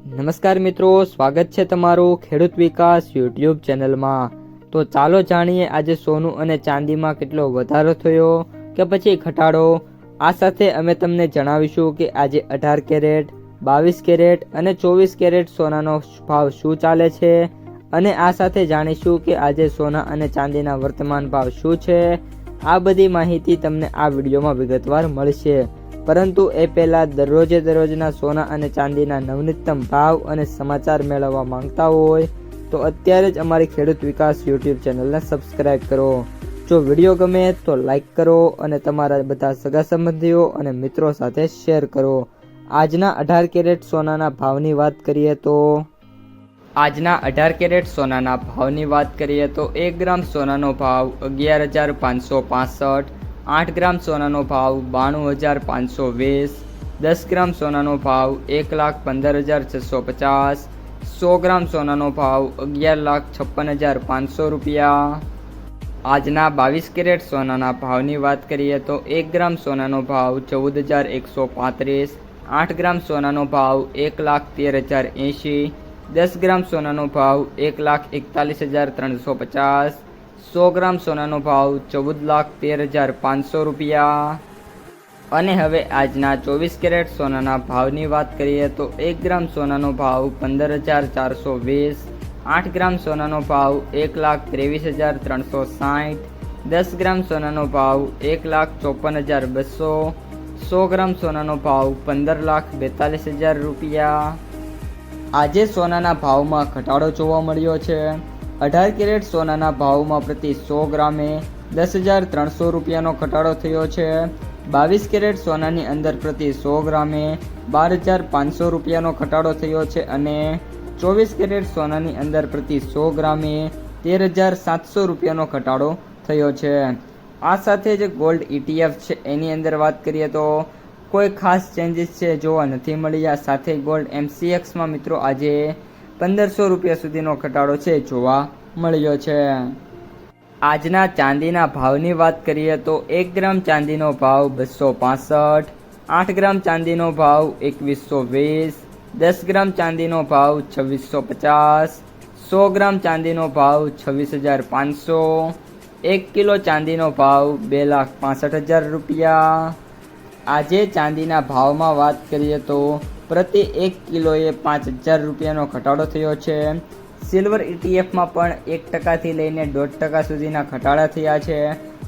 નમસ્કાર મિત્રો, સ્વાગત છે તમારું ખેડૂત વિકાસ યુટ્યુબ ચેનલમાં। તો ચાલો જાણીએ આજે સોનું અને ચાંદીમાં કેટલો વધારો થયો કે પછી ઘટાડો। આ સાથે અમે તમને જણાવીશું કે આજે 18 કેરેટ, 22 કેરેટ અને 24 કેરેટ સોનાનો ભાવ શું ચાલે છે અને આ સાથે જાણીશું કે આજે સોના અને ચાંદીના વર્તમાન ભાવ શું છે। આ બધી માહિતી તમને આ વિડીયોમાં વિગતવાર મળશે, પરંતુ એ પહેલાં દરરોજના સોના અને ચાંદીના નવનીતમ ભાવ અને સમાચાર મેળવવા માંગતા હોય તો અત્યારે જ અમારી ખેડૂત વિકાસ યુટ્યુબ ચેનલને સબસ્ક્રાઈબ કરો। જો વિડીયો ગમે તો લાઈક કરો અને તમારા બધા સગા સંબંધીઓ અને મિત્રો સાથે શેર કરો। આજના 18 કેરેટ સોનાના ભાવની વાત કરીએ તો આજના 18 કેરેટ સોનાના ભાવની વાત કરીએ તો 1 ગ્રામ સોનાનો ભાવ 11,565, 8 ગ્રામ સોનાનો ભાવ 92,520, 10 ગ્રામ સોનાનો ભાવ 1,15,650, 100 ગ્રામ સોનાનો ભાવ 11,56,500 રૂપિયા। આજના 22 કેરેટ સોનાના ભાવની વાત કરીએ તો 1 ગ્રામ સોનાનો ભાવ 14,135, 8 ગ્રામ સોનાનો ભાવ 1,13,080, 10 ગ્રામ સોનાનો ભાવ 1,41,350, 100 ગ્રામ સોનાનો ભાવ 14,13,500 રૂપિયા। અને હવે આજના 24 કેરેટ સોનાના ભાવની વાત કરીએ તો 1 ગ્રામ સોનાનો ભાવ 15,420, 8 ગ્રામ સોનાનો ભાવ 1,23,360, 10 ગ્રામ સોનાનો ભાવ 1,54,200, 100 ગ્રામ સોનાનો ભાવ 15,42,000 રૂપિયા। આજે સોનાના ભાવમાં ઘટાડો જોવા મળ્યો છે। 18 કેરેટ સોનાના ભાવમાં પ્રતિ 100 ગ્રામે 10,300 રૂપિયાનો ઘટાડો થયો છે। 22 કેરેટ સોનાની અંદર પ્રતિ 100 ગ્રામે 12,500 રૂપિયાનો ઘટાડો થયો છે અને 24 કેરેટ સોનાની અંદર પ્રતિ 100 ગ્રામે 13,700 રૂપિયાનો ઘટાડો થયો છે। આ સાથે જ ગોલ્ડ ETF છે એની અંદર વાત કરીએ તો કોઈ ખાસ ચેન્જીસ છે જોવા નથી મળ્યા। સાથે ગોલ્ડ MCXમાં મિત્રો આજે 1,500 રૂપિયા સુધીનો ઘટાડો છે જોવા મળ્યો છે। આજના ચાંદીના ભાવની વાત કરીએ તો 1 ગ્રામ ચાંદીનો ભાવ 265, 8 ગ્રામ ચાંદીનો ભાવ 2,120, 10 ગ્રામ ચાંદીનો ભાવ 2,650, 100 ગ્રામ ચાંદીનો ભાવ 26,500, 1 કિલો ચાંદીનો ભાવ 2,65,000 રૂપિયા। આજે ચાંદીના ભાવમાં વાત કરીએ તો પ્રતિ 1 કિલોએ 5,000 રૂપિયાનો ઘટાડો થયો છે। સિલ્વર ETFમાં પણ 1% લઈને 1.5% સુધીના ઘટાડા થયા છે,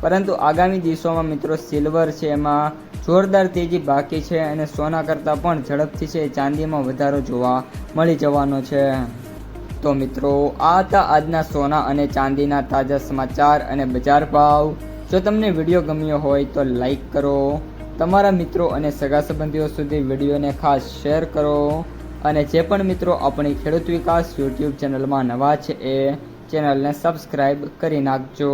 પરંતુ આગામી દિવસોમાં મિત્રો સિલ્વર છે એમાં જોરદાર તેજી બાકી છે અને સોના કરતાં પણ ઝડપથી છે ચાંદીમાં વધારો જોવા મળી જવાનો છે। તો મિત્રો આ હતા આજના સોના અને ચાંદીના તાજા સમાચાર અને બજાર ભાવ। જો તમને વિડીયો ગમ્યો હોય તો લાઈક કરો, તમારા મિત્રો અને સગા સંબંધીઓ સુધી વિડીયોને ખાસ શેર કરો અને જે પણ મિત્રો આપણી ખેડૂત વિકાસ યુટ્યુબ ચેનલમાં નવા છે એ ચેનલને સબસ્ક્રાઈબ કરી નાખજો।